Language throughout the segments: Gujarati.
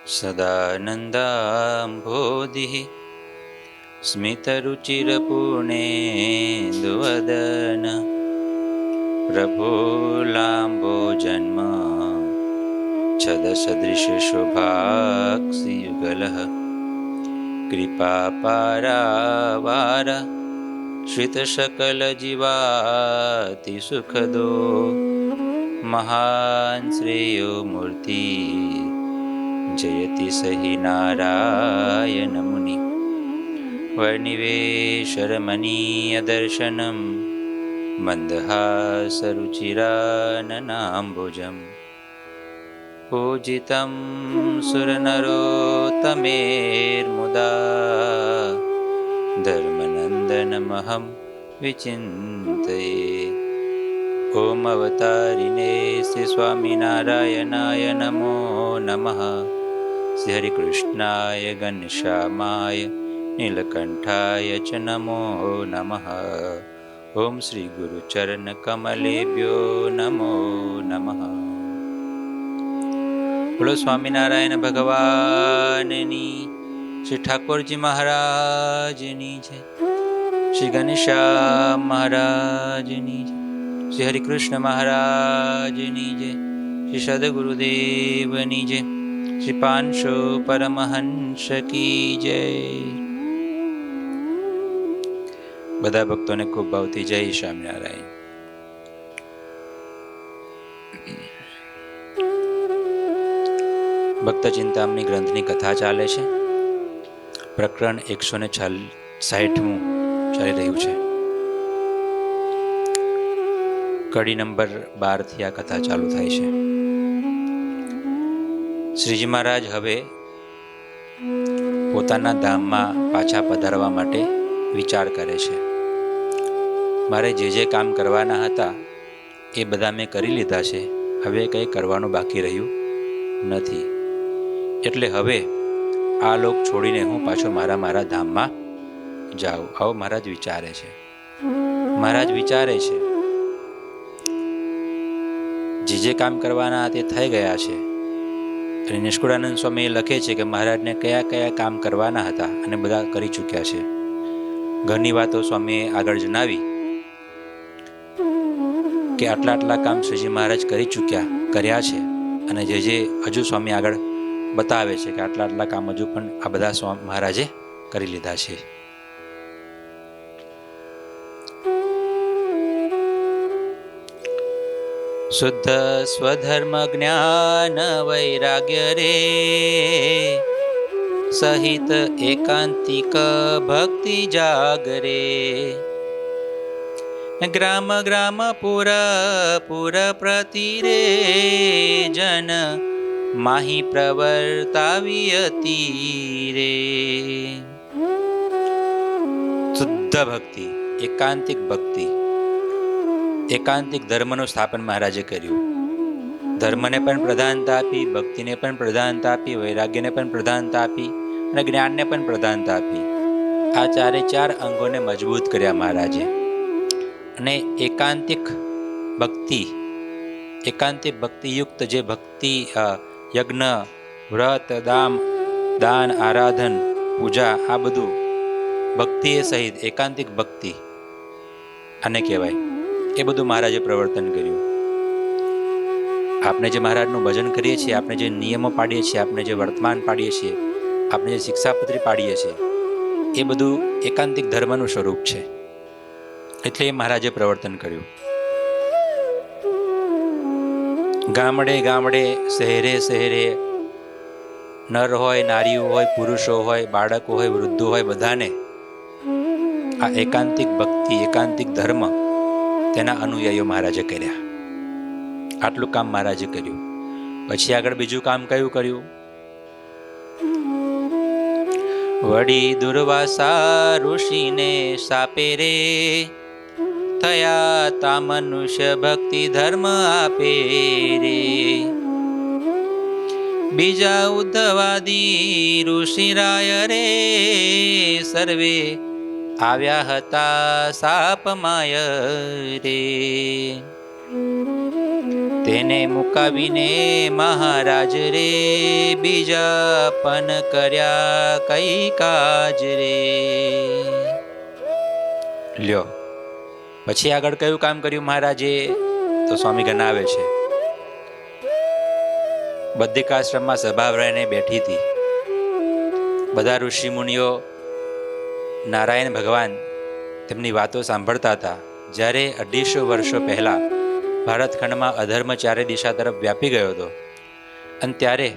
સદાનંદાંભોધિः સ્મિતરુચિરપૂર્ણેन्दુવદન પ્રફુલ્લાંબોજન્મ છદસદૃશશોભાક્ષિયુગલः કૃપાપારાવાર શ્રિતસકલજીવાતિસુખદો મહાન શ્રેયો મૂર્તિ જયતિ સહિ નારાયણ મુનિ વર્ણિવેશરમણીયદર્શનમ મંદહાસરુચિરાનનાંબુજમ પૂજિतं સુરનરોત્તમેર્મુદા ધર્મનંદનમહં વિચિંતયે. ઓમ અવતારિણે શ્રી સ્વામિનારાયણાય નમો નમઃ. શ્રી હરિકૃષ્ણાય ઘનશ્યામાય નીલકંઠાય ચ નમો નમઃ. ઓમ શ્રી ગુરુચરણ કમલેભ્યો નમો નમઃ. બોલો સ્વામિનારાયણ ભગવાનની, શ્રી ઠાકોરજી મહારાજની છે, શ્રી ઘનશ્યામ મહારાજની છે, શ્રી હરિકૃષ્ણ મહારાજની જય, શ્રી સદગુરુદેવની જય, શ્રી પાંચસો પરમહંસ કી જય. બધા ભક્તોને ખૂબ ભાવથી જય સ્વામિનારાયણ. ભક્ત ચિંતામણી ગ્રંથની કથા ચાલે છે. પ્રકરણ 160 ચાલી રહ્યું છે. કડી નંબર 12 આ કથા ચાલુ થાય છે. શ્રીજી મહારાજ હવે પોતાના ધામમાં પાછા પધારવા માટે વિચાર કરે છે. મારે જે કામ કરવાના હતા એ બધા મેં કરી લીધા છે. હવે કંઈ કરવાનું બાકી રહ્યું નથી. એટલે હવે આ લોક છોડીને હું પાછો મારા ધામમાં જાઉં. આવો મહારાજ વિચારે છે. મહારાજ વિચારે છે જે કામ કરવાના તે થઈ ગયા છે. અને નિષ્કુળાનંદ સ્વામી લખે છે કે મહારાજને કયા કયા કામ કરવાના હતા અને બધા કરી ચૂક્યા છે. ઘણી વાતો સ્વામીએ આગળ જણાવી કે આટલા કામ શ્રીજી મહારાજ કરી કર્યા છે. અને જે હજુ સ્વામી આગળ બતાવે છે કે આટલા કામ હજુ પણ આ બધા સ્વામી મહારાજે કરી લીધા છે. શુદ્ધ સ્વધર્મ જ્ઞાન વૈરાગ્ય રે સહિત એકાંતિક ભક્તિ જાગરે. ગ્રામ ગ્રામ પુર પ્રતિ રે જન માહી પ્રવર્તાવી અતી રે. શુદ્ધ ભક્તિ, એકાંતિક ભક્તિ, એકાંતિક ધર્મનું સ્થાપન મહારાજે કર્યું. ધર્મને પણ પ્રધાનતા આપી, ભક્તિને પણ પ્રધાનતા આપી, વૈરાગ્યને પણ પ્રધાનતા આપી અને જ્ઞાનને પણ પ્રધાનતા આપી. આ ચારે અંગોને મજબૂત કર્યા મહારાજે. અને એકાંતિક ભક્તિયુક્ત જે ભક્તિ યજ્ઞ, વ્રત, દાન, આરાધન, પૂજા, આ બધું ભક્તિ સહિત એકાંતિક ભક્તિ આને કહેવાય. એ બધું મહારાજે પ્રવર્તન કર્યું. આપણે જે મહારાજનું ભજન કરીએ છીએ, આપણે જે નિયમો પાડીએ છીએ, આપણે જે વર્તમાન પાડીએ છીએ, આપણે જે શિક્ષાપત્રી પાડીએ છીએ, એ બધું એકાંતિક ધર્મનું સ્વરૂપ છે. એટલે એ મહારાજે પ્રવર્તન કર્યું. ગામડે ગામડે, શહેરે શહેરે, નર હોય, નારીઓ હોય, પુરુષો હોય, બાળકો હોય, વૃદ્ધો હોય, બધાને આ એકાંતિક ભક્તિ, એકાંતિક ધર્મ તેના અનુયાયીઓ મહારાજે કર્યા. આટલું કામ મહારાજે કર્યું. પછી આગળ બીજું કામ કયું કર્યું? વડી દુર્વાસા ઋષિને સાપે રે થયા તા મનુષ્ય ભક્તિ ધર્મ આપે રે. બીજા ઉદ્ધવાદી ઋષિરાય રે સર્વે આવ્યા હતા સાપમાય રે. તેને મુકાવીને મહારાજ રે બીજા પણ કર્યા કઈ કાજ રે. લ્યો, પછી આગળ કયું કામ કર્યું મહારાજે? તો સ્વામી ગણાવે છે, બદ્રિકાશ્રમમાં સભા રહીને બેઠી હતી. બધા ઋષિ મુનિઓ નારાયણ ભગવાન તેમની વાતો સાંભળતા હતા. જ્યારે 250 વર્ષો પહેલા ભારતખંડમાં અધર્મ ચારે દિશા તરફ વ્યાપી ગયો હતો અને ત્યારે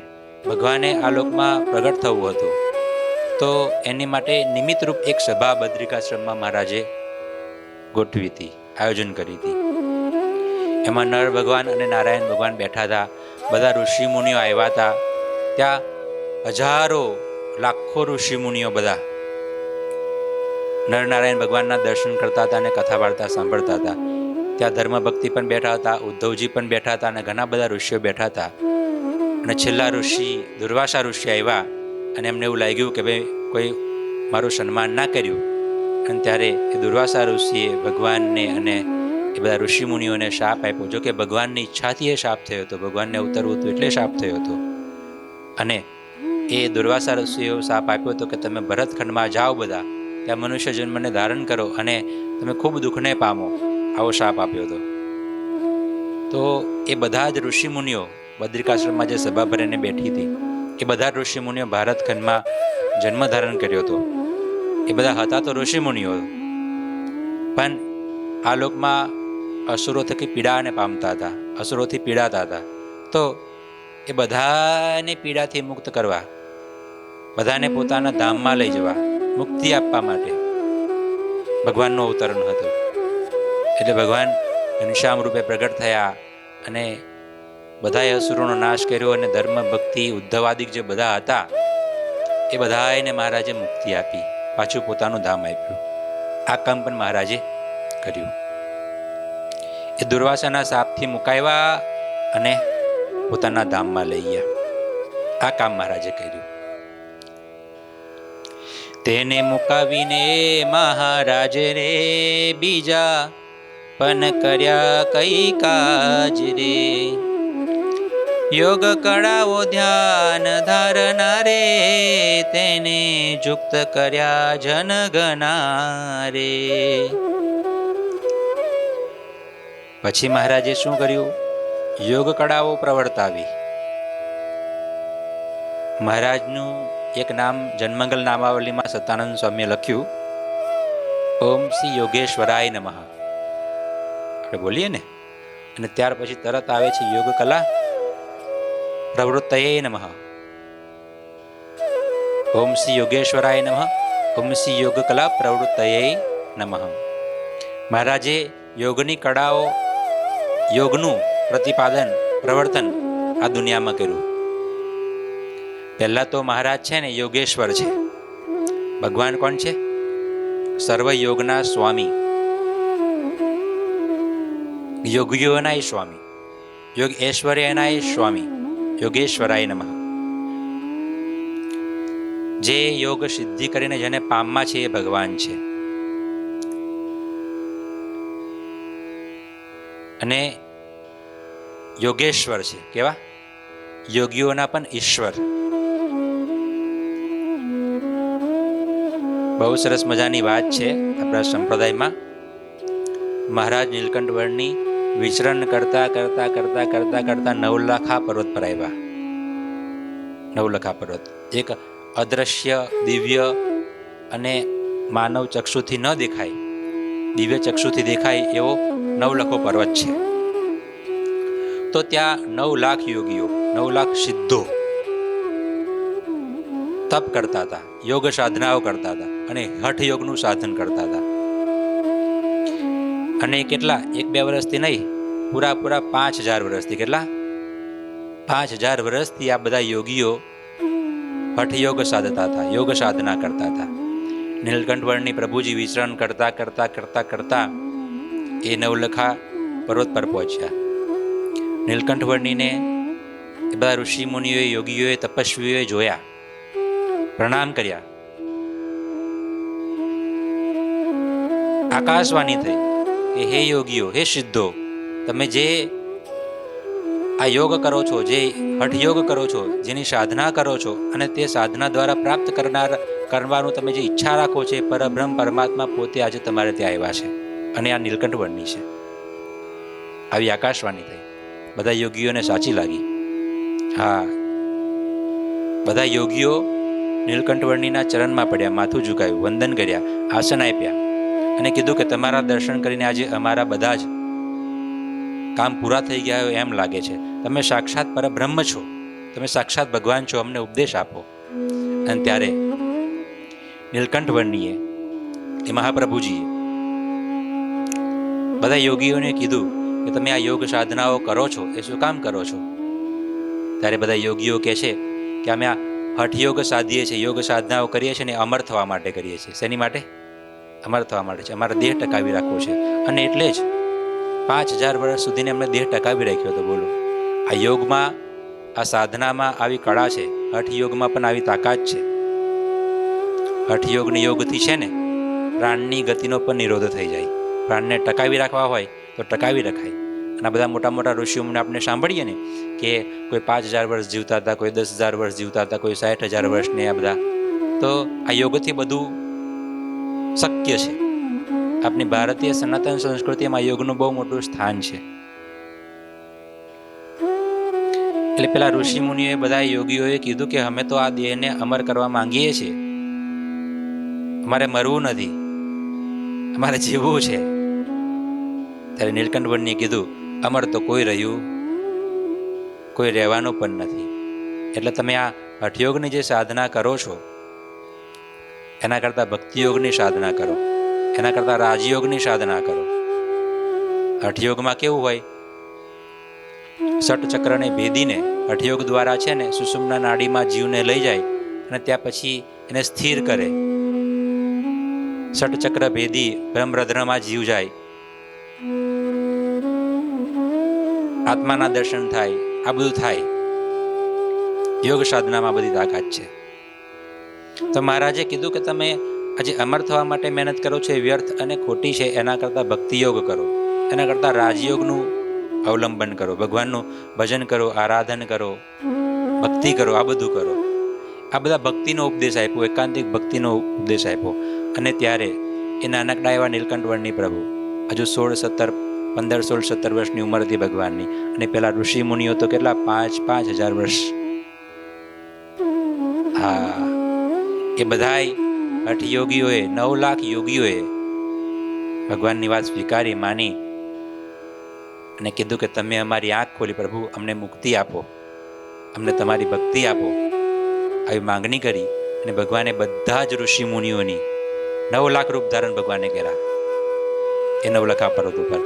ભગવાને આ લોકમાં પ્રગટ થવું હતું, તો એની માટે નિમિત્તરૂપ એક સભા બદ્રિકાશ્રમમાં મહારાજે ગોઠવી હતી, આયોજન કરી હતી. એમાં નર ભગવાન અને નારાયણ ભગવાન બેઠા હતા. બધા ઋષિ મુનિઓ આવ્યા હતા. ત્યાં હજારો લાખો ઋષિ મુનિઓ બધા નરનારાયણ ભગવાનના દર્શન કરતા હતા અને કથા વાર્તા સાંભળતા હતા. ત્યાં ધર્મ ભક્તિ પણ બેઠા હતા, ઉદ્ધવજી પણ બેઠા હતા અને ઘણા બધા ઋષિઓ બેઠા હતા. અને છેલ્લા ઋષિ દુર્વાસા ઋષિ આવ્યા અને એમને એવું લાગ્યું કે ભાઈ કોઈ મારું સન્માન ના કર્યું. અને ત્યારે એ દુર્વાસા ઋષિએ ભગવાનને અને એ બધા ઋષિ મુનિઓને શાપ આપ્યો. જો કે ભગવાનની ઈચ્છાથી એ શાપ થયો હતો, ભગવાનને ઉતરવું હતું એટલે શાપ થયો હતો. અને એ દુર્વાસા ઋષિએ શાપ આપ્યો હતો કે તમે ભરતખંડમાં જાઓ, બધા ત્યાં મનુષ્ય જન્મને ધારણ કરો અને તમે ખૂબ દુઃખને પામો, આવો શાપ આપ્યો હતો. તો એ બધા જ ઋષિ મુનિઓ બદ્રિકાશ્રમમાં જે સભા ભરીને બેઠી હતી, એ બધા ઋષિ મુનિઓ ભારતખંડમાં જન્મ ધારણ કર્યો હતો. એ બધા હતા તો ઋષિ મુનિઓ, પણ આ લોકમાં અસુરો થકી પીડાને પામતા હતા, અસુરોથી પીડાતા હતા. તો એ બધાને પીડાથી મુક્ત કરવા, બધાને પોતાના ધામમાં લઈ જવા, મુક્તિ આપવા માટે ભગવાનનું અવતરણ હતું. એટલે ભગવાન ઘનશ્યામ રૂપે પ્રગટ થયા અને બધાએ અસુરોનો નાશ કર્યો અને ધર્મ ભક્તિ ઉદ્ધવાદિક જે બધા હતા એ બધાને મહારાજે મુક્તિ આપી, પાછું પોતાનું ધામ આપ્યું. આ કામ પણ મહારાજે કર્યું. એ દુર્વાસાના શાપથી મુકાવ્યા અને પોતાના ધામમાં લઈ ગયા. આ કામ મહારાજે કર્યું. તેને મુકાવીને મહારાજ રે બીજા પણ કર્યા કઈ કાજ રે. યોગ કળાઓ ધ્યાન ધારના રે તેને યુક્ત કર્યા જનગણા રે. પછી મહારાજે શું કર્યું? યોગ કળાઓ પ્રવર્તાવી. મહારાજનું એક નામ જન્મંગલ નામાવલીમાં સત્તાનંદ સ્વામીએ લખ્યું, ઓમ શ્રી યોગેશ્વરાય નમઃ. આપણે બોલીએ ને, અને ત્યાર પછી તરત આવે છે યોગ કલા પ્રવૃત્તયે નમઃ. ઓમ શ્રી યોગેશ્વરાય નમઃ, ઓમ શ્રી યોગ કલા પ્રવૃત્તયે નમઃ. મહારાજે યોગની કળાઓ, યોગનું પ્રતિપાદન, પ્રવર્તન આ દુનિયામાં કર્યું. પહેલા તો મહારાજ છે ને યોગેશ્વર છે. ભગવાન કોણ છે? સર્વ યોગના સ્વામી, યોગીઓના સ્વામી, યોગ ઐશ્વર્યના સ્વામી, યોગેશ્વરાય નમઃ. જે યોગ સિદ્ધિ કરીને જેને પામવા છે એ ભગવાન છે. અને યોગેશ્વર છે. કેવા? યોગીઓના પણ ઈશ્વર. બહુ સરસ મજાની વાત છે આપણા સંપ્રદાયમાં. મહારાજ નીલકંઠ વર્ણિ વિચરણ કરતા કરતા કરતા કરતા કરતા નવલખા પર્વત પર આવ્યા. નવલખા પર્વત એક અદ્રશ્ય, દિવ્ય અને માનવ ચક્ષુથી ન દેખાય, દિવ્ય ચક્ષુથી દેખાય એવો નવલખો પર્વત છે. તો ત્યાં 9 લાખ યોગીઓ, 9 લાખ સિદ્ધો તપ કરતા હતા, યોગ સાધનાઓ કરતા હતા અને હઠ યોગનું સાધન કરતા હતા. અને કેટલા? 1-2 વર્ષથી નહીં, પૂરા 5000 વર્ષથી. કેટલા? 5000 વર્ષથી આ બધા યોગીઓ હઠ યોગ સાધતા હતા, યોગ સાધના કરતા હતા. નીલકંઠ વર્ણિ પ્રભુજી વિચરણ કરતા કરતા કરતા કરતા એ નવલખા પર્વત પર પહોંચ્યા. નીલકંઠ વર્ણિને એ બધા ઋષિ મુનિઓએ, યોગીઓએ, તપસ્વીઓએ જોયા, પ્રણામ કર્યા. આકાશવાણી થઈ કે હે યોગીઓ, હે સિદ્ધો, તમે જે આ યોગ કરો છો, જે હઠયોગ કરો છો, જેની સાધના કરો છો, અને તે સાધના દ્વારા પ્રાપ્ત કરવાનું તમે જે ઈચ્છા રાખો છો, એ પરબ્રહ્મ પરમાત્મા પોતે આજે તમારે ત્યાં આવ્યા છે, અને આ નીલકંઠ વર્ણની છે. આવી આકાશવાણી થઈ. બધા યોગીઓને સાચી લાગી. હા, બધા યોગીઓ નીલકંઠ વર્ણિના ચરણમાં પડ્યા, માથું ઝુકાયું, વંદન કર્યા, આસન આપ્યા, અને કીધું કે તમારા દર્શન કરીને આજે અમારા બધા જ કામ પૂરા થઈ ગયા હોય એમ લાગે છે. તમે સાક્ષાત પરબ્રહ્મ છો, તમે સાક્ષાત ભગવાન છો, અમને ઉપદેશ આપો. અને ત્યારે નીલકંઠ વર્ણીએ, એ મહાપ્રભુજીએ બધા યોગીઓને કીધું કે તમે આ યોગ સાધનાઓ કરો છો એ શું કામ કરો છો? ત્યારે બધા યોગીઓ કહે છે કે અમે આ હઠયોગ સાધીએ છીએ, યોગ સાધનાઓ કરીએ છીએ ને અમર થવા માટે કરીએ છીએ. શેની માટે? અમર થવા માટે છે. અમારા દેહ ટકાવી રાખવો છે, અને એટલે જ 5000 વર્ષ સુધીને અમને દેહ ટકાવી રાખ્યો હતો. બોલો, આ યોગમાં, આ સાધનામાં આવી કળા છે. હઠયોગમાં પણ આવી તાકાત છે. હઠયોગની યોગથી છે ને પ્રાણની ગતિનો પણ નિરોધ થઈ જાય. પ્રાણને ટકાવી રાખવા હોય તો ટકાવી રખાય. અને આ બધા મોટા મોટા ઋષિઓને આપણે સાંભળીએ ને કે કોઈ 5000 વર્ષ જીવતા હતા, કોઈ 10,000 વર્ષ જીવતા હતા, કોઈ 60,000 વર્ષને, આ બધા તો આ યોગથી બધું શક્ય છે. આપણી ભારતીય સનાતન સંસ્કૃતિમાં યોગનું બહુ મોટું સ્થાન છે. એટલે પેલા ઋષિ મુનિઓએ, બધા યોગીઓએ કીધું કે અમે તો આ દેહને અમર કરવા માંગીએ છીએ, અમારે મરવું નથી, અમારે જીવવું છે. ત્યારે નીલકંઠ વર્ણીએ કીધું અમર તો કોઈ રહ્યું, કોઈ રહેવાનું પણ નથી. એટલે તમે આ હઠયોગની જે સાધના કરો છો એના કરતાં ભક્તિયોગની સાધના કરો, એના કરતાં રાજયોગની સાધના કરો. હઠયોગમાં કેવું હોય, ષટચક્રને ભેદીને હઠયોગ દ્વારા છે ને સુષુમ્ના નાડીમાં જીવને લઈ જાય અને ત્યાં પછી એને સ્થિર કરે. ષટચક્ર ભેદી બ્રહ્મરદ્રમાં જીવ જાય, આત્માના દર્શન થાય, આ બધું થાય. યોગ સાધનામાં બધી તાકાત છે. તો મહારાજે કીધું કે તમે આજે અમર થવા માટે મહેનત કરો છો એ વ્યર્થ અને ખોટી છે. એના કરતાં ભક્તિયોગ કરો, એના કરતાં રાજયોગનું અવલંબન કરો, ભગવાનનું ભજન કરો, આરાધન કરો, ભક્તિ કરો, આ બધું કરો. આ બધા ભક્તિનો ઉપદેશ આપ્યો, એકાંતિક ભક્તિનો ઉપદેશ આપ્યો. અને ત્યારે એ નાનકડા એવા નીલકંઠ વર્ણી પ્રભુ, હજુ 16, 17, 15, 16, 17 વર્ષની ઉંમર હતી ભગવાનની. અને પેલા ઋષિ મુનિઓ તો કેટલા 5,000 વર્ષ. હા, એ બધાય હઠયોગીઓએ, 9 લાખ યોગીઓએ ભગવાનની વાત સ્વીકારી, માની, અને કીધું કે તમે અમારી આંખ ખોલી પ્રભુ, અમને મુક્તિ આપો, અમને તમારી ભક્તિ આપો. આવી માંગણી કરી. અને ભગવાને બધા જ ઋષિ મુનિઓની 9 લાખ રૂપ ધારણ ભગવાને કર્યા એ નવલખા પર્વત ઉપર.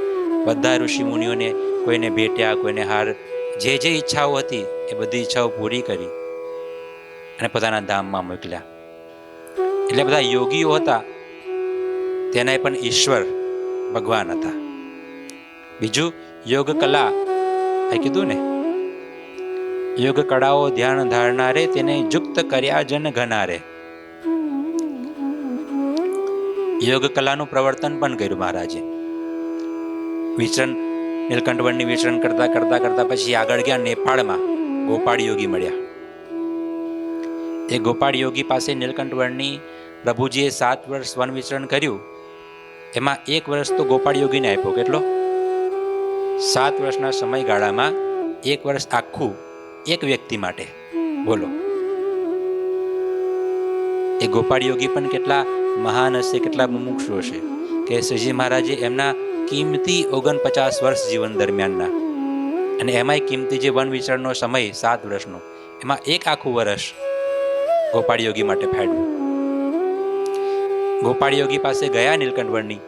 બધા ઋષિ મુનિઓને કોઈને ભેટ્યા, કોઈને હાર, જે જે ઈચ્છાઓ હતી એ બધી ઈચ્છાઓ પૂરી કરી અને પોતાના ધામમાં મોકલ્યા. એટલે બધા યોગીઓ હતા, તેના પણ ઈશ્વર ભગવાન હતા. બીજું યોગ કલા, એ કીધું ને, યોગ કળાઓ ધ્યાન ધારનારે તેને યુક્ત કર્યા જન ઘનારે. યોગ કલાનું પ્રવર્તન પણ કર્યું મહારાજે. વિચરણ, નીલકંઠ વર્ણની વિચરણ કરતા કરતા કરતા પછી આગળ ગયા નેપાળમાં. ગોપાળ યોગી મળ્યા. એ ગોપાળ યોગી પાસે નીલકંઠ વર્ણની પ્રભુજીએ 7 વર્ષ વન વિચરણ કર્યું. એમાં 1 વર્ષ તો ગોપાળ યોગીને આપ્યો. કેટલો? 7 વર્ષના સમયગાળામાં 1 વર્ષ આખું એક વ્યક્તિ માટે. બોલો, એ ગોપાળ યોગી પણ કેટલા મહાન હશે, કેટલા મુમુક્ષુ હશે કે શ્રીજી મહારાજે એમના કિંમતી 49 વર્ષ જીવન દરમિયાનના, અને એમાંય કિંમતી જે વન વિચરણનો સમય 7 વર્ષનો, એમાં 1 આખું વર્ષ ગોપાળ યોગી માટે ફાળવ્યું. ગોપાળ યોગી પાસે ગયા નીલકંઠ વર્ણી.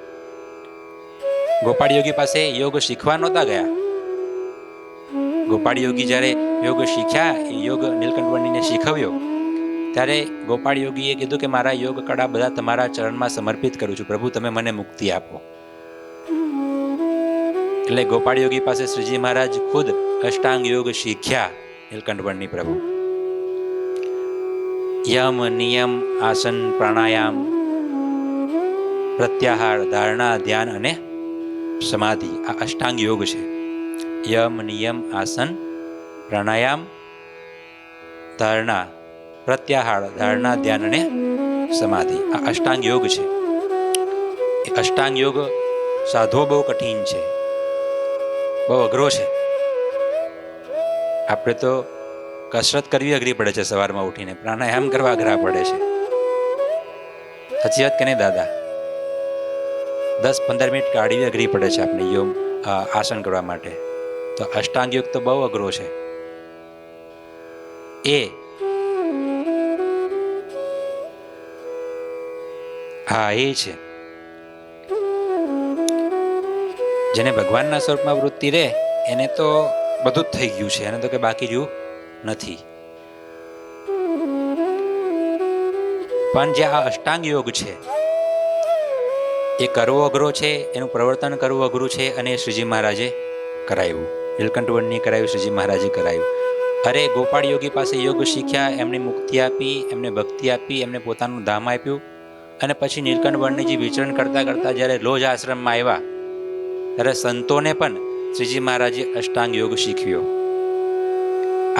ગોપાળ યોગી પાસે યોગ શીખવા નહોતા ગયા. ગોપાળ યોગી જ્યારે યોગ શીખ્યા, યોગ નીલકંઠ વર્ણીને શીખવ્યો, ત્યારે ગોપાળ યોગીએ કીધું કે મારા યોગ કળા બધા તમારા ચરણમાં સમર્પિત કરું છું પ્રભુ, તમે મને મુક્તિ આપો. એટલે ગોપાળ યોગી પાસે શ્રીજી મહારાજ ખુદ અષ્ટાંગ યોગ શીખ્યા નીલકંઠ વર્ણી પ્રભુ. યમ, નિયમ, આસન, પ્રાણાયામ, પ્રત્યાહાર, ધારણા, ધ્યાન અને સમાધિ, આ અષ્ટાંગ યોગ છે. યમ, નિયમ, આસન, પ્રાણાયામ, ધારણા, પ્રત્યાહાર, ધારણા, ધ્યાન અને સમાધિ. આ અષ્ટાંગ યોગ છે. એ અષ્ટાંગ યોગ સાધવો બહુ કઠિન છે, બહુ અઘરો છે. આપણે તો કસરત કરવી અઘરી પડે છે, સવારમાં ઉઠીને પ્રાણાયામ કરવા અઘરા પડે છે. સાચી વાત કે નહીં દાદા? 10-15 મિનિટ કાઢવી અઘરી પડે છે આપણે યોગ આસન કરવા માટે. તો અષ્ટાંગ યોગ તો બહુ અઘરો છે. એ છે જેને ભગવાનના સ્વરૂપમાં વૃત્તિ રહે એને તો બધું જ થઈ ગયું છે, એને તો કે બાકી રહ્યું નથી. પણ જે આ અષ્ટાંગ યોગ છે એ કરવો અઘરો છે, એનું પ્રવર્તન કરવું અઘરું છે. અને શ્રીજી મહારાજે કરાવ્યું, નીલકંઠ વર્ણિએ કરાવ્યું, શ્રીજી મહારાજે કરાવ્યું. અરે ગોપાળ યોગી પાસે યોગ શીખ્યા, એમને મુક્તિ આપી, એમને ભક્તિ આપી, એમને પોતાનું ધામ આપ્યું. અને પછી નીલકંઠ વર્ણિજી વિચરણ કરતા કરતા જ્યારે લોજ આશ્રમમાં આવ્યા ત્યારે સંતોને પણ શ્રીજી મહારાજે અષ્ટાંગ યોગ શીખવ્યો.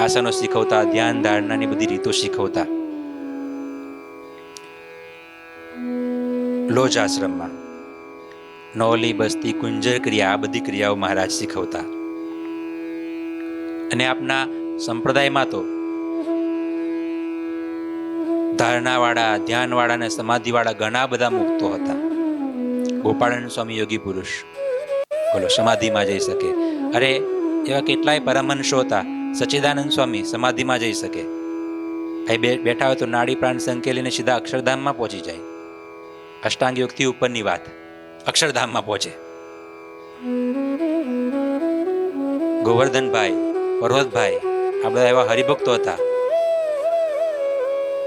આસનો શીખવતા, ધ્યાન ધારણાની બધી રીતો શીખવતા લોજ આશ્રમમાં. નોલી, બસ્તી, કુંજર ક્રિયા, આ બધી ક્રિયાઓ મહારાજ શીખવતા. અને આપના સંપ્રદાયમાં તો ધારણાવાળા, ધ્યાનવાળા અને સમાધિવાળા ઘણા બધા મુક્તો હતા. ગોપાળાનંદ સ્વામી યોગી પુરુષ, બોલો, સમાધિમાં જઈ શકે. અરે એવા કેટલાય પરમહંસો હતા. સચ્ચિદાનંદ સ્વામી સમાધિમાં જઈ શકે. અહીં બેઠા હોય તો નાડી પ્રાણ સંકેલીને સીધા અક્ષરધામમાં પહોંચી જાય. અષ્ટાંગ યોગથી ઉપરની વાત, અક્ષરધામમાં પહોંચે. ગોવર્ધનભાઈ, પર્વતભાઈ, આ બધા એવા હરિભક્તો હતા.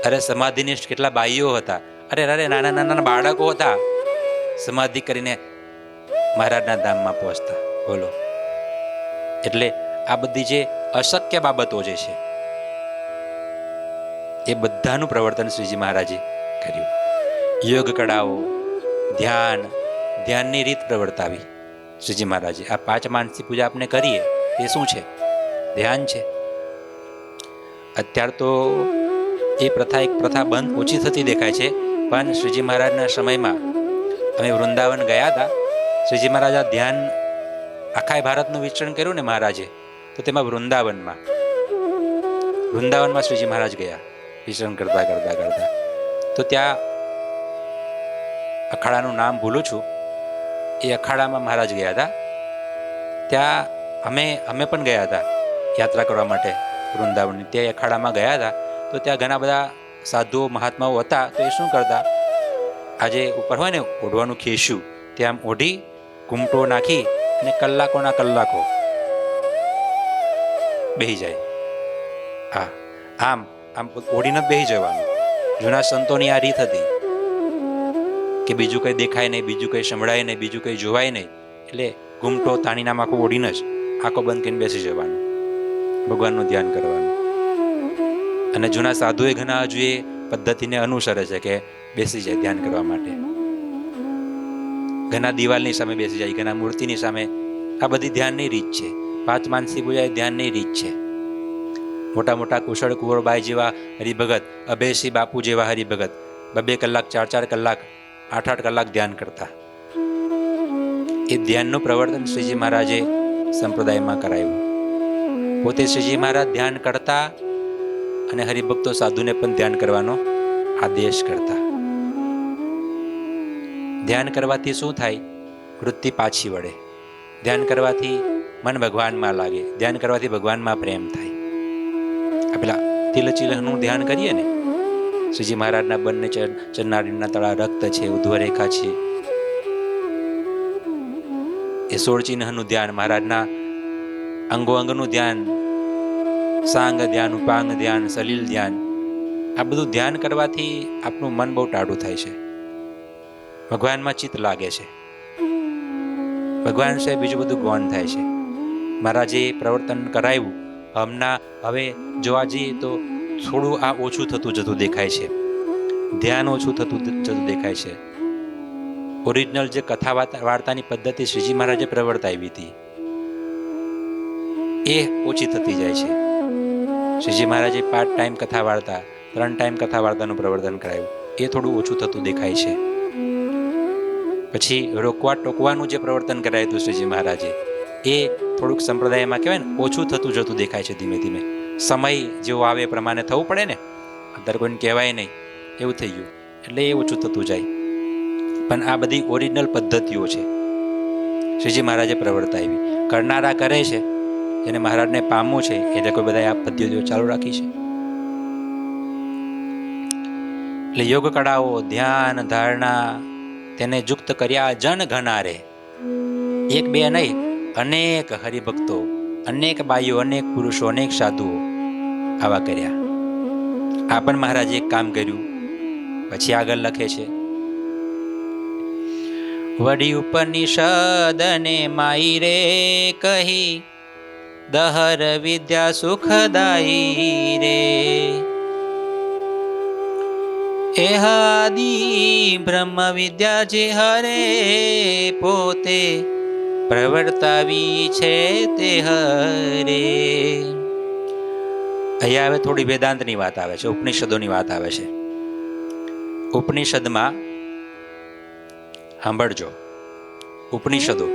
અરે સમાધિનિષ્ઠ કેટલા બાઈઓ હતા. અરે નાના નાના બાળકો હતા, સમાધિ કરીને મહારાજના ધામમાં પહોંચતા. બોલો, એટલે આ બધી જે અશક્ય બાબતો જે છે એ બધાનું પ્રવર્તન શ્રીજી મહારાજે કર્યું. યોગ કળાઓ, ધ્યાનની રીત પ્રવર્તાવી શ્રીજી મહારાજે. આ 5 માનસી પૂજા આપણે કરીએ એ શું છે? ધ્યાન છે. અત્યારે તો એ એક પ્રથા બંધ ઓછી થતી દેખાય છે. પણ શ્રીજી મહારાજના સમયમાં અમે વૃંદાવન ગયા હતા. શ્રીજી મહારાજ આ ધ્યાન આખા ભારતનું વિચરણ કર્યું ને મહારાજે, તો તેમાં વૃંદાવનમાં શ્રીજી મહારાજ ગયા વિચરણ કરતા કરતા કરતા. તો ત્યાં અખાડાનું નામ ભૂલું છું, એ અખાડામાં મહારાજ ગયા હતા. ત્યાં અમે પણ ગયા હતા યાત્રા કરવા માટે વૃંદાવનની. તે અખાડામાં ગયા હતા તો ત્યાં ઘણા બધા સાધુઓ, મહાત્માઓ હતા. તો એ શું કરતા, આજે ઉપર હોય ને ઓઢવાનું ખેસ્યું, ત્યાં આમ ઓઢી ઘૂમટો નાખી અને કલાકોના કલાકો બેસી જાય. હા, આમ ઓઢીને જ બેસી જવાનું. જૂના સંતોની આ રીત હતી કે બીજું કંઈ દેખાય નહીં, બીજું કંઈ સંભળાય નહીં, બીજું કંઈ જોવાય નહીં, એટલે ઘૂમટો તાણીનામ આખું ઓઢીને જ આંખો બંધ કરીને બેસી જવાનું, ભગવાનનું ધ્યાન કરવાનું. અને જૂના સાધુએ ઘણા હજુ એ પદ્ધતિને અનુસરે છે કે બેસી જાય ધ્યાન કરવા માટે. ઘણા દિવાલની સામે બેસી જાય, ઘણા મૂર્તિની સામે. આ બધી ધ્યાનની રીત છે. 5 માનસી પૂજા એ ધ્યાનની રીત છે. મોટા મોટા કુશળ કુંવરબાઈ જેવા હરિભગત, અભયસિંહ બાપુ જેવા હરિભગત 2 કલાક, 4 કલાક, 8 કલાક ધ્યાન કરતા. એ ધ્યાનનું પ્રવર્તન શ્રીજી મહારાજે સંપ્રદાયમાં કરાયું. પોતે શ્રીજી મહારાજ ધ્યાન કરતા અને હરિભક્તો સાધુને પણ ધ્યાન કરવાનો આદેશ કરતા. ધ્યાન કરવાથી શું થાય? વૃત્તિ પાછી વળે. ધ્યાન કરવાથી મન ભગવાનમાં લાગે. ધ્યાન કરવાથી ભગવાનમાં પ્રેમ થાય. આ પેલા તિલચિહ્નનું ધ્યાન કરીએ ને, શ્રીજી મહારાજના બંને ચરનારીના તળા રક્ત છે, ઉધ્વ રેખા છે. એ 16 ચિહ્નનું ધ્યાન, મહારાજના અંગો અંગનું ધ્યાન, સાંગ ધ્યાન, ઉપાંગ ધ્યાન, સલીલ ધ્યાન, આ બધું ધ્યાન કરવાથી આપણું મન બહુ ટાઢું થાય છે. ભગવાનમાં ચિત્ત લાગે છે. ભગવાન સિવાય બીજું બધું ગૌણ થાય છે. મહારાજે પ્રવર્તન કરાવ્યું. હમણાં હવે જોવા જઈએ તો થોડું આ ઓછું થતું જતું દેખાય છે. ધ્યાન ઓછું થતું જતું દેખાય છે. ઓરિજિનલ જે કથા વાર્તાની પદ્ધતિ શ્રીજી મહારાજે પ્રવર્તાવી હતી એ ઓછી થતી જાય છે. શ્રીજી મહારાજે 5 ટાઈમ કથા વાર્તા, 3 ટાઈમ કથા વાર્તાનું પ્રવર્તન કરાયું. એ થોડું ઓછું થતું દેખાય છે. પછી રોકવા ટોકવાનું જે પ્રવર્તન કરાયું હતું શ્રીજી મહારાજે, એ થોડુંક સંપ્રદાયમાં કહેવાય ને ઓછું થતું જતું દેખાય છે. ધીમે ધીમે સમય જેવો આવે એ પ્રમાણે થવું પડે ને, અત્યારે કોઈને કહેવાય નહીં એવું થઈ ગયું, એટલે એ ઓછું થતું જાય. પણ આ બધી ઓરિજિનલ પદ્ધતિઓ છે, શ્રીજી મહારાજે પ્રવર્તાવી. કરનારા કરે છે, જેને મહારાજને પામવું છે એટલે કોઈ બધા આ પદ્ધતિઓ ચાલુ રાખી છે. એટલે યોગ કળાઓ, ધ્યાન, ધારણા તેને યુક્ત કર્યા જન ઘનારે. એક બે નહીં, અનેક હરિભક્તો, અનેક બાઈઓ, અનેક પુરુષો, અનેક સાધુઓ આવા કર્યા. આ પણ મહારાજે એક કામ કર્યું. પછી આગળ લખે છે, વડી ઉપનિષદ ને માઈ રે કહી, દહર વિદ્યા સુખદાયી રે. એહાદિ બ્રહ્મ વિદ્યા જે હરે પોતે પ્રવર્તાવી છે તે હરે. અહીંયા હવે થોડી વેદાંતની વાત આવે છે, ઉપનિષદોની વાત આવે છે. ઉપનિષદમાં સાંભળજો, ઉપનિષદો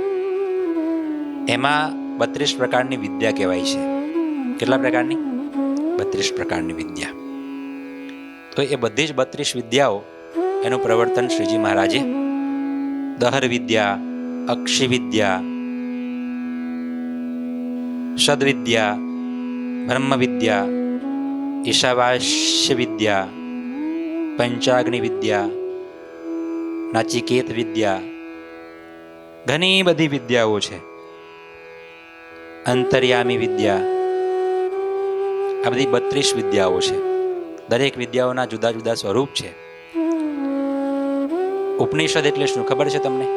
એમાં 32 પ્રકારની વિદ્યા કહેવાય છે. કેટલા પ્રકારની? 32 પ્રકારની વિદ્યા. તો એ બધી જ 32 વિદ્યાઓ એનું પ્રવર્તન શ્રીજી મહારાજે દહર વિદ્યા, અક્ષી વિદ્યા, સદવિદ્યા, બ્રહ્મ વિદ્યા, ઈશાવાસ્ય વિદ્યા, પંચાગ્નિ વિદ્યા, નાચિકેત વિદ્યા, ઘણી બધી વિદ્યાઓ છે. અંતર્યામી વિદ્યા, આ બધી 32 વિદ્યાઓ છે. દરેક વિદ્યાઓના જુદા જુદા સ્વરૂપ છે. ઉપનિષદ એટલે શું ખબર છે તમને?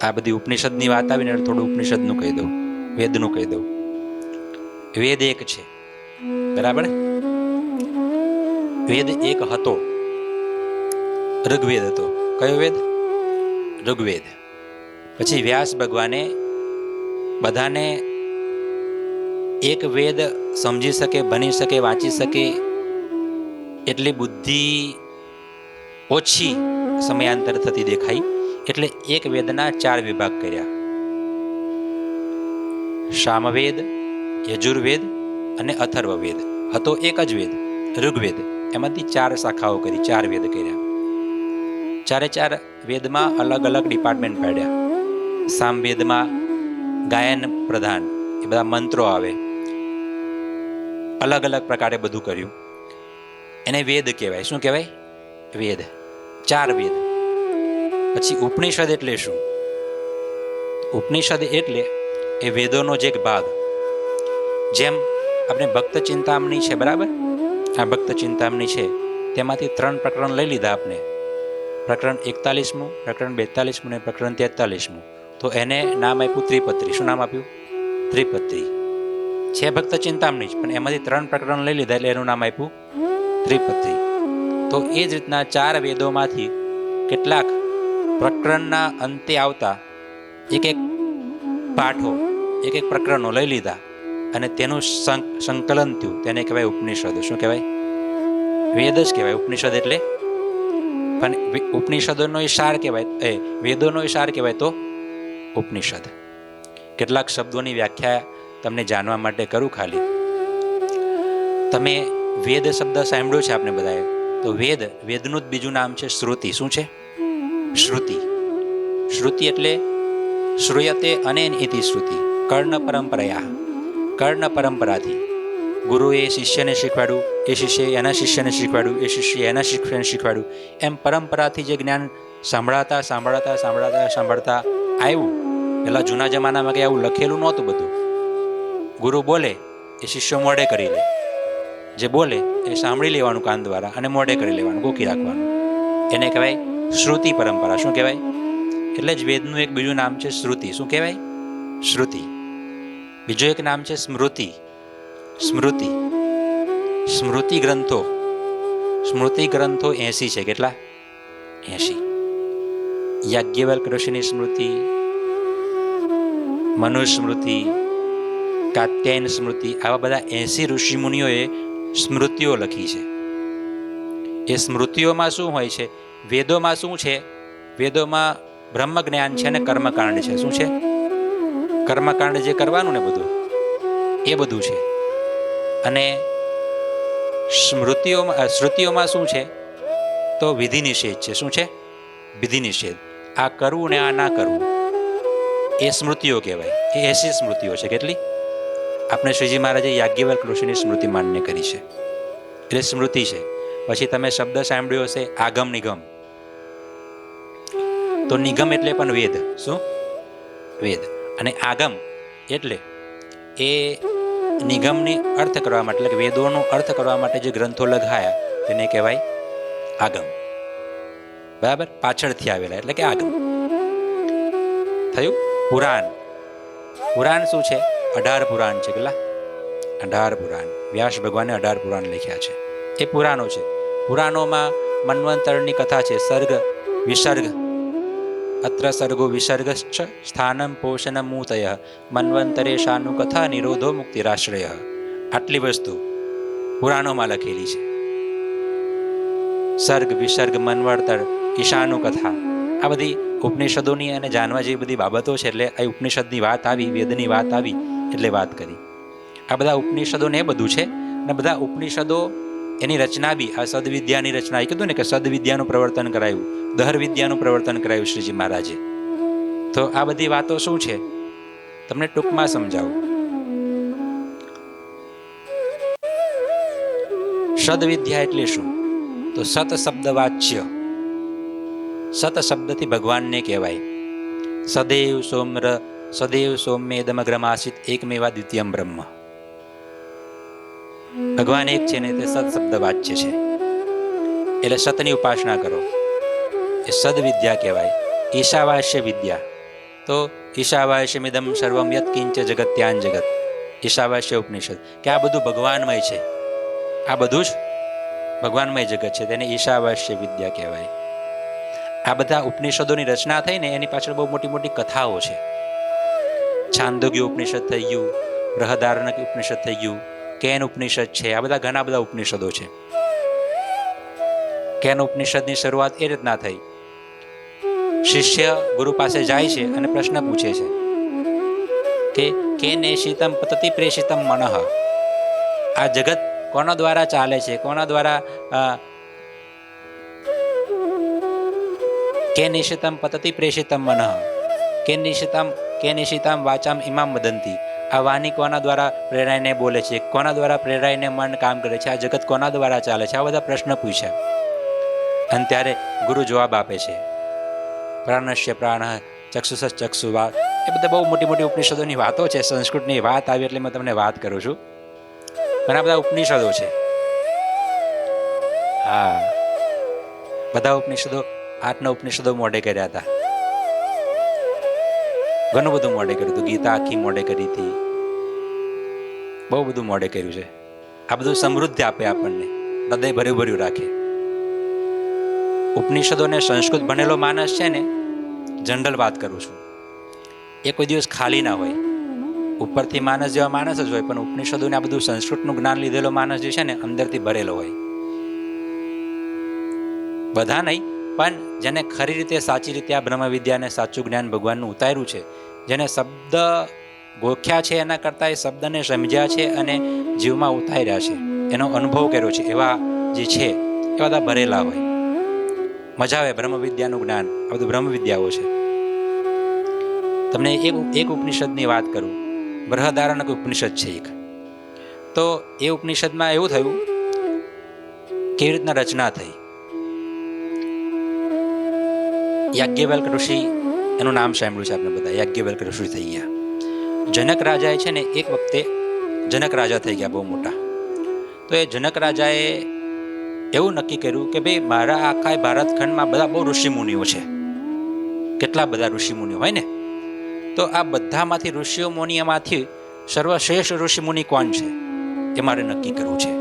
આ બધી ઉપનિષદની વાત આવીને થોડું ઉપનિષદનું કહી દઉં, વેદનું કહી દઉં. વેદ એક છે, બરાબર? વેદ એક હતો, ઋગ્વેદ હતો. કયો વેદ? ઋગ્વેદ. પછી વ્યાસ ભગવાને બધાને એક વેદ સમજી શકે, ભણી શકે, વાંચી શકે એટલી બુદ્ધિ ઓછી સમયાંતર થતી દેખાઈ, એટલે એક વેદના 4 વિભાગ કર્યા. સામવેદ, યજુર્વેદ અને અથર્વવેદ. હતો એક જ વેદ, ઋગ્વેદ. એમાંથી 4 શાખાઓ કરી, 4 વેદ કર્યા. 4 વેદમાં અલગ અલગ ડિપાર્ટમેન્ટ પાડ્યા. સામવેદમાં ગાયન પ્રધાન, એ બધા મંત્રો આવે, અલગ અલગ પ્રકારે બધું કર્યું. એને વેદ કહેવાય. શું કહેવાય? વેદ. 4 વેદ. પછી ઉપનિષદ એટલે શું? ઉપનિષદ એટલે એ વેદોનો જ એક ભાગ. જેમ આપણે ભક્ત ચિંતામણી છે, બરાબર? આ ભક્ત ચિંતામણી છે, તેમાંથી 3 પ્રકરણ લઈ લીધા આપણે. પ્રકરણ 41મું, પ્રકરણ 42મું ને પ્રકરણ 43મું. તો એને નામ આપ્યું ત્રિપત્રી. શું નામ આપ્યું? ત્રિપત્રી. છે ભક્ત ચિંતામણી જ, પણ એમાંથી 3 પ્રકરણ લઈ લીધા એટલે એનું નામ આપ્યું ત્રિપત્રી. તો એ જ રીતના 4 વેદોમાંથી કેટલાક પ્રકરણના અંતે આવતા એક પાઠો, એક પ્રકરણો લઈ લીધા અને તેનું સંકલન થયું. તેને કહેવાય ઉપનિષદ. શું કહેવાય? વેદ જ કહેવાય ઉપનિષદ એટલે. પણ ઉપનિષદોનો સાર કહેવાય, વેદોનો સાર કહેવાય તો ઉપનિષદ. કેટલાક શબ્દોની વ્યાખ્યા તમને જાણવા માટે કરું ખાલી. તમે વેદ શબ્દ સાંભળ્યો છે આપણે બધાએ. તો વેદનું જ બીજું નામ છે શ્રુતિ. શું છે? શ્રુતિ. શ્રુતિ એટલે શ્રૂયતે અનેન ઇતિ શ્રુતિ. કર્ણ પરંપરાયા, કર્ણ પરંપરાથી ગુરુએ શિષ્યને શીખવાડ્યું, એ શિષ્યએ એના શિષ્યને શીખવાડ્યું, એ શિષ્યએ એના શિષ્યને શીખવાડ્યું. એમ પરંપરાથી જે જ્ઞાન સાંભળાતા સાંભળાતા સાંભળાતા સાંભળતા આવ્યું. પહેલાં જૂના જમાનામાં કંઈ આવું લખેલું નહોતું બધું. ગુરુ બોલે એ શિષ્યો મોઢે કરી લે, જે બોલે એ સાંભળી લેવાનું કાન દ્વારા અને મોઢે કરી લેવાનું, ગોખી રાખવાનું. એને કહેવાય શ્રુતિ પરંપરા. શું કહેવાય? એટલે જ વેદનું એક બીજું નામ છે શ્રુતિ. શું કહેવાય? શ્રુતિ. બીજું એક નામ છે સ્મૃતિ. સ્મૃતિ. સ્મૃતિ ગ્રંથો. સ્મૃતિ ગ્રંથો 80 છે. કેટલા? 80. યાજ્ઞવલ્ક ઋષિની સ્મૃતિ, મનુસ્મૃતિ, કાત્યાયન સ્મૃતિ, આવા બધા 80 ઋષિમુનિઓએ સ્મૃતિઓ લખી છે. એ સ્મૃતિઓમાં શું હોય છે? વેદોમાં શું છે? વેદોમાં બ્રહ્મ જ્ઞાન છે અને કર્મકાંડ છે. શું છે? કર્મકાંડ જે કરવાનું ને બધું, એ બધું છે. અને શ્રુતિઓમાં શું છે? તો વિધિ નિષેધ છે. શું છે? વિધિ નિષેધ. આ કરવું ને આ ના કરવું, એ સ્મૃતિઓ કહેવાય. એ 80 સ્મૃતિઓ છે. કેટલી? આપણે શ્રીજી મહારાજે યાજ્ઞવલ્ક ઋષિની સ્મૃતિ માન્ય કરી છે, એટલે સ્મૃતિ છે. પછી તમે શબ્દ સાંભળ્યો હશે આગમ નિગમ. તો નિગમ એટલે પણ વેદ. શું? વેદ. અને આગમ એટલે એ નિગમની અર્થ કરવા માટે, એટલે કે વેદોનો અર્થ કરવા માટે જે ગ્રંથો લખાયા તેને કહેવાય આગમ. બરાબર? પાછળથી આવેલા એટલે કે આગમ થયું. પુરાણ. પુરાણ શું છે? 18 પુરાણ છે. કેટલા? 18 પુરાણ. વ્યાસ ભગવાને 18 પુરાણ લખ્યા છે. એ પુરાણો છે. પુરાણોમાં મન્વંતરની કથા છે. સર્ગ વિસર્ગ. અત્ર સર્ગો વિસર્ગશ્ચ સ્થાનમ પોષણમ મૂતય મન્વંતરેશાનું કથા નિરોધો મુક્તિરાશ્રય. આટલી વસ્તુ પુરાણોમાં લખેલી છે. સર્ગ વિસર્ગ મન્વંતર ઈશાનું કથા, આ બધી ઉપનિષદોની અને જાણવા જેવી બધી બાબતો છે. એટલે આ ઉપનિષદની વાત આવી, વેદની વાત આવી એટલે વાત કરી. આ બધા ઉપનિષદોને એ બધું છે. અને બધા ઉપનિષદો એની રચના બી આ સદવિદ્યાની રચના. એ કીધું ને કે સદવિદ્યાનું પ્રવર્તન કરાયું, દહર વિદ્યાનું પ્રવર્તન કરાયું શ્રીજી મહારાજે. તો આ બધી વાતો શું છે તમને ટૂંકમાં સમજાવું. સદવિદ્યા એટલે શું? તો સત શબ્દ વાચ્ય. સત શબ્દથી ભગવાનને કહેવાય. સદેવ સૌમ્યેદમગ્રમાસિત એકમેવા દ્વિતીયમ બ્રહ્મ. ભગવાન એક છે ને તે સત શબ્દ વાચ્ય છે. એટલે સતની ઉપાસના કરો, એ સદવિદ્યા કહેવાય. ઈશાવાસ્ય વિદ્યા. તો ઈશાવાસ્યમિદમ સર્વમ યત્ કિંચ જગત્યાન જગત. ઈશાવાસ્ય ઉપનિષદ કે આ બધું ભગવાનમય છે. આ બધું જ ભગવાનમય જગત છે, તેને ઈશાવાસ્ય વિદ્યા કહેવાય. આ બધા ઉપનિષદોની રચના થઈ ને એની પાછળ બહુ મોટી મોટી કથાઓ છે. છાંદોગ્ય ઉપનિષદ થઈ ગયું, બૃહદારણ્યક ઉપનિષદ થઈ ગયું, કેન ઉપનિષદ છે. આ બધા ઘણા બધા ઉપનિષદો છે. કેન ઉપનિષદની શરૂઆત એ રીતના થઈ. શિષ્ય ગુરુ પાસે જાય છે અને પ્રશ્ન પૂછે છે કે કેને શીતમ પતતિ પ્રેષિતમ મનઃ. આ જગત કોના દ્વારા ચાલે છે? કોના દ્વારા? કે નિશિતમ પતતિ પ્રેષિતમ મનઃ કે નિશિતમ વાચામ ઇમામ વદંતી. આ વાણી કોના દ્વારા પ્રેરાઈને બોલે છે? કોના દ્વારા પ્રેરાઈને મન કામ કરે છે? આ જગત કોના દ્વારા ચાલે છે? આ બધા પ્રશ્ન પૂછ્યા. અને ત્યારે ગુરુ જવાબ આપે છે, પ્રાણસ્ય પ્રાણ ચક્ષુષ ચક્ષુવા. એ બધા બહુ મોટી મોટી ઉપનિષદોની વાતો છે. સંસ્કૃતની વાત આવી એટલે મેં તમને વાત કરું છું. ઘણા બધા ઉપનિષદો છે. હા, બધા ઉપનિષદો 8 ઉપનિષદો મોઢે કર્યા હતા. ઘણું બધું મોઢે કર્યું હતું. ગીતા આખી મોઢે કરી હતી. બહુ બધું મોઢે કર્યું છે. આ બધું સમૃદ્ધિ આપે આપણને, હૃદય ભર્યું ભર્યું રાખે. ઉપનિષદોને સંસ્કૃત ભણેલો માણસ છે ને, જનરલ વાત કરું છું, એ કોઈ દિવસ ખાલી ના હોય. ઉપરથી માણસ જેવા માણસ જ હોય, પણ ઉપનિષદોને આ બધું સંસ્કૃતનું જ્ઞાન લીધેલો માણસ જે છે ને, અંદરથી ભરેલો હોય. બધા નહીં, પણ જેને ખરી રીતે સાચી રીતે આ બ્રહ્મ વિદ્યાને સાચું જ્ઞાન ભગવાનનું ઉતાર્યું છે, જેને શબ્દ ગોખ્યા છે એના કરતાં એ શબ્દને સમજ્યા છે અને જીવમાં ઉતાર્યા છે, એનો અનુભવ કર્યો છે, એવા જે છે એ બધા ભરેલા હોય. મજા આવે બ્રહ્મ વિદ્યાનું જ્ઞાન. આ બધું બ્રહ્મ વિદ્યાઓ છે. તમને એક ઉપનિષદની વાત કરું. બૃહદારણ્યક ઉપનિષદ છે એક. તો એ ઉપનિષદમાં એવું થયું, કેવી રીતના રચના થઈ. યાજ્ઞવલ્ક ઋષિ, એનું નામ સાંભળ્યું છે આપણે બધા. યાજ્ઞવલ્ક ઋષિ થઈ ગયા. જનક રાજાએ છે ને, એક વખતે જનક રાજા થઈ ગયા બહુ મોટા. તો એ જનક રાજાએ એવું નક્કી કર્યું કે ભાઈ મારા આખા ભારતખંડમાં બધા બહુ ઋષિમુનિઓ છે. કેટલા બધા ઋષિમુનિઓ હોય ને, તો આ બધામાંથી ઋષિઓ મુનિઓમાંથી સર્વશ્રેષ્ઠ ઋષિમુનિ કોણ છે એ મારે નક્કી કરવું છે.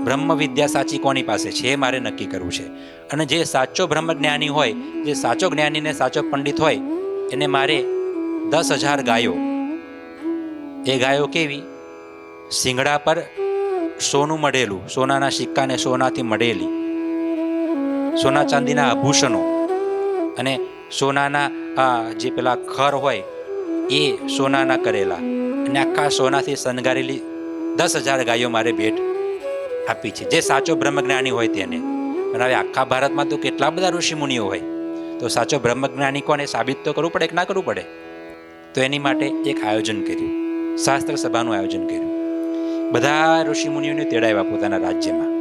બ્રહ્મ વિદ્યા સાચી કોની પાસે છે એ મારે નક્કી કરવું છે. અને જે સાચો બ્રહ્મજ્ઞાની હોય, જે સાચો જ્ઞાની ને સાચો પંડિત હોય, એને મારે 10,000 ગાયો એ ગાયો કેવી? શિંગડા પર સોનું મઢેલું, સોનાના સિક્કાને સોનાથી મઢેલી, સોના ચાંદીના આભૂષણો અને સોનાના જે પેલા ખર હોય એ સોનાના કરેલા, અને આખા સોનાથી શણગારેલી 10,000 ગાયો મારે ભેટ આપી છે, જે સાચો બ્રહ્મજ્ઞાની હોય તેને. અને હવે આખા ભારતમાં તો કેટલા બધા ઋષિમુનિઓ હોય, તો સાચો બ્રહ્મજ્ઞાની કોને સાબિત તો કરવું પડે કે ના કરવું પડે? તો એની માટે એક આયોજન કર્યું, શાસ્ત્ર સભાનું આયોજન કર્યું. બધા ઋષિમુનિઓને તેડાવ્યા પોતાના રાજ્યમાં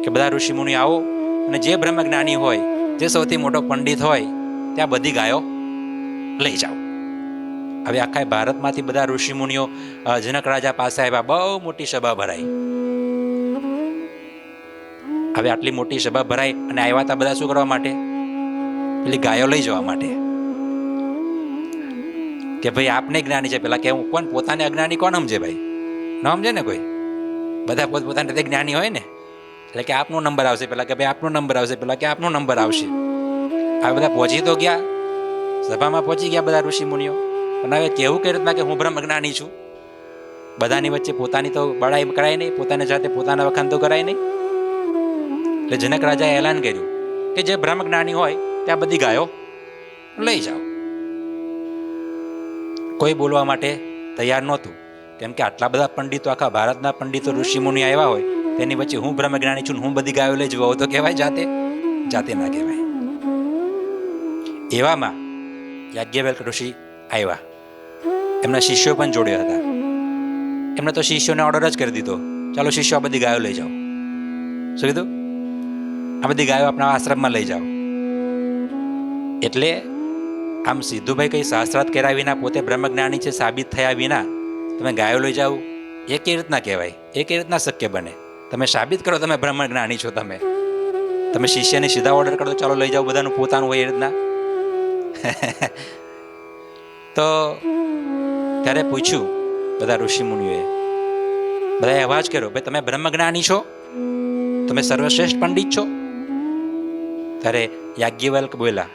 કે બધા ઋષિમુનિ આવો અને જે બ્રહ્મજ્ઞાની હોય, જે સૌથી મોટો પંડિત હોય, ત્યાં બધી ગાયો લઈ જાઓ. હવે આખા ભારતમાંથી બધા ઋષિમુનિઓ જનક રાજા પાસે આવ્યા, બહુ મોટી સભા ભરાઈ. હવે આટલી મોટી સભા ભરાઈ અને આવ્યા હતા બધા શું કરવા માટે? પેલી ગાયો લઈ જવા માટે. કે ભાઈ આપને જ્ઞાની છે, પેલા કે હું કોણ? પોતાને અજ્ઞાની કોણ સમજે ભાઈ? ન સમજે ને કોઈ. બધા પોતપોતાની રીતે જ્ઞાની હોય ને, એટલે કે આપનો નંબર આવશે, પેલા કે ભાઈ આપનો નંબર આવશે, પેલા કે આપનો નંબર આવશે. આ બધા પહોંચી તો ગયા, સભામાં પહોંચી ગયા બધા ઋષિ મુનિઓ, પણ હવે કેવું કઈ રીતના કે હું બ્રહ્મ જ્ઞાની છું? બધાની વચ્ચે પોતાની તો બડાઈ કરાય નહીં, પોતાની જાતે પોતાના વખાણ તો કરાય નહીં. એટલે જનક રાજાએ એલાન કર્યું કે જે બ્રહ્મ જ્ઞાની હોય ત્યાં બધી ગાયો લઈ જાઓ. કોઈ બોલવા માટે તૈયાર નહોતું, કેમ કે આટલા બધા પંડિતો, આખા ભારતના પંડિતો ઋષિમુનિ આવ્યા હોય, તેની વચ્ચે હું બ્રહ્મજ્ઞાની છું, હું બધી ગાયો લઈ જવા તો કહેવાય જાતે? જાતે ના કહેવાય. એવામાં યાજ્ઞવલ્ક્ય ઋષિ આવ્યા, એમના શિષ્યો પણ જોડે હતા. એમણે તો શિષ્યોને ઓર્ડર જ કરી દીધો, ચાલો શિષ્યો આ બધી ગાયો લઈ જાઓ. શું કીધું? આ બધી ગાયો આપણા આશ્રમમાં લઈ જાઓ. એટલે આમ સિદ્ધુભાઈ કઈ શાસ્ત્રાર્થ કર્યા વિના, પોતે બ્રહ્મજ્ઞાની છે સાબિત થયા વિના તમે ગાયો લઈ જાઓ, એ કઈ રીતના કહેવાય? એ કઈ રીતના શક્ય બને? તમે સાબિત કરો તમે બ્રહ્મજ્ઞાની છો. તમે શિષ્યને સીધા ઓર્ડર કરો, ચાલો લઈ જાઓ, બધાનું પોતાનું હોય એ રીતના. તો ત્યારે પૂછ્યું બધા ઋષિમુનિઓએ, બધાએ અવાજ કર્યો, ભાઈ તમે બ્રહ્મજ્ઞાની છો? તમે સર્વશ્રેષ્ઠ પંડિત છો? ત્યારે યાજ્ઞવલ્ક બોલ્યા,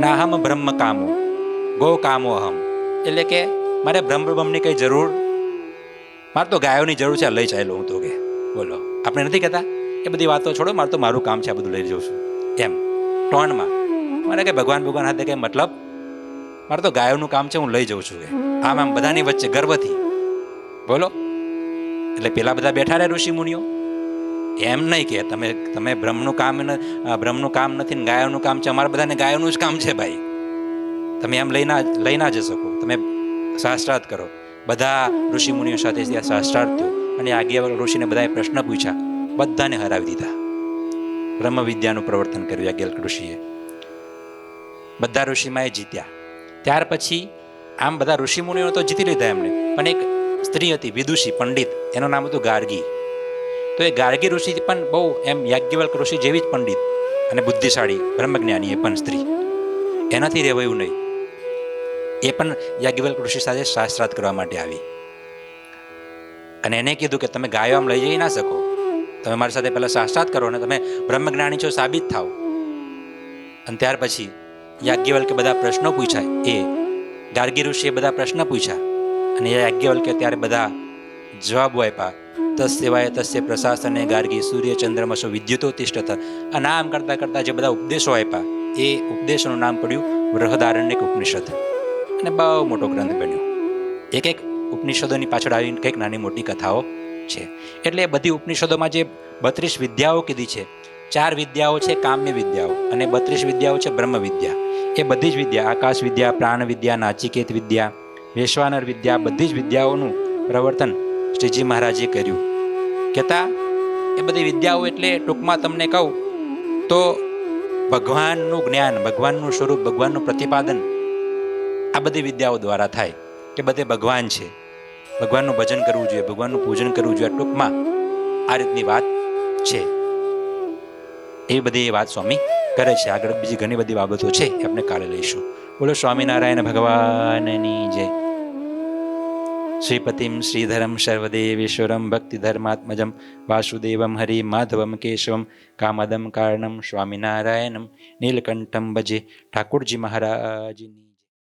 નાહમ બ્રહ્મ કામો ગો કામો અહમ. એટલે કે મારે બ્રહ્મની કઈ જરૂર, મારે તો ગાયોની જરૂર છે, લઈ ચાલ્યો હું તો. કે બોલો, આપણે નથી કહેતા એ બધી વાતો છોડો, મારે તો મારું કામ છે, આ બધું લઈ જઉં છું એમ ટોનમાં. મારે કે ભગવાન હાથે કઈ મતલબ, મારે તો ગાયોનું કામ છે, હું લઈ જઉં છું. કે આમ બધાની વચ્ચે ગર્વથી બોલો. એટલે પેલા બધા બેઠા રહે ઋષિ મુનિઓ. એમ નહીં કે તમે બ્રહ્મનું કામ નથી ને ગાયોનું કામ છે, અમારા બધાને ગાયોનું જ કામ છે ભાઈ. તમે એમ લઈ ના જઈ શકો. તમે શાસ્ત્રાર્થ કરો. બધા ઋષિ મુનિઓ સાથે ત્યાં શાસ્ત્રાર્થ થયો અને યાજ્ઞવલ્ક્ય ઋષિને બધાએ પ્રશ્ન પૂછ્યા, બધાને હરાવી દીધા. બ્રહ્મ વિદ્યાનું પ્રવર્તન કર્યું યાજ્ઞવલ્ક્ય ઋષિએ. બધા ઋષિમાં એ જીત્યા. ત્યાર પછી આમ બધા ઋષિ મુનિઓ તો જીતી લીધા એમણે, પણ એક સ્ત્રી હતી વિદુષી પંડિત, એનું નામ હતું ગાર્ગી. તો એ ગાર્ગી ઋષિ પણ બહુ એમ યાજ્ઞવલ્ક્ય ઋષિ જેવી જ પંડિત અને બુદ્ધિશાળી બ્રહ્મજ્ઞાની, એ પણ સ્ત્રી. એનાથી રહેવાયું નહીં. એ પણ યાજ્ઞવલ્ક્ય ઋષિ સાથે શાસ્ત્રાર્થ કરવા માટે આવી અને એને કીધું કે તમે ગાયો આમ લઈ જઈ ના શકો, તમે મારી સાથે પહેલા શાસ્ત્રાર્થ કરો અને તમે બ્રહ્મજ્ઞાની છો સાબિત થાવ. અને ત્યાર પછી યાજ્ઞવલ્ક્ય બધા પ્રશ્નો પૂછ્યા, એ ગાર્ગી ઋષિએ બધા પ્રશ્ન પૂછ્યા અને યાજ્ઞવલ્ક્ય ત્યારે બધા જવાબો આપ્યા. તસ્યવાય તસ્ય પ્રશાસને ગાર્ગી સૂર્ય ચંદ્રમસો વિદ્યુતો તિષ્ઠત. આ નામ કરતા કરતા જે બધા ઉપદેશો આપ્યા, એ ઉપદેશોનું નામ પડ્યું બૃહદારણ્યક ઉપનિષદ, અને બહુ મોટો ગ્રંથ બન્યો. એક એક ઉપનિષદોની પાછળ આવીને કંઈક નાની મોટી કથાઓ છે. એટલે એ બધી ઉપનિષદોમાં જે 32 વિદ્યાઓ કીધી છે, 4 વિદ્યાઓ છે કામ્ય વિદ્યાઓ અને 32 વિદ્યાઓ છે બ્રહ્મ વિદ્યા. એ બધી જ વિદ્યા, આકાશ વિદ્યા, પ્રાણ વિદ્યા, નાચિકેત વિદ્યા, વૈશ્વાનર વિદ્યા, બધી જ વિદ્યાઓનું પ્રવર્તન શ્રીજી મહારાજે કર્યું. કહેતા એ બધી વિદ્યાઓ એટલે ટૂંકમાં તમને કહું તો ભગવાનનું જ્ઞાન, ભગવાનનું સ્વરૂપ, ભગવાનનું પ્રતિપાદન આ બધી વિદ્યાઓ દ્વારા થાય કે બધે ભગવાન છે, ભગવાનનું ભજન કરવું જોઈએ, ભગવાનનું પૂજન કરવું જોઈએ. ટૂંકમાં આ રીતની વાત છે. એ બધી વાત સ્વામી કરે છે. આગળ બીજી ઘણી બધી બાબતો છે, એ આપણે કાલે લઈશું. બોલો સ્વામિનારાયણ ભગવાનની જય. શ્રીપતિમ શ્રીધરમ સર્વદેવેશ્વરમ ભક્તિધર્માત્મજમ વાસુદેવમ હરિ માધવમ કેશવમ કામદમ કારણમ સ્વામિનારાયણમ નીલકંઠમ ભજે. ઠાકોરજી મહારાજની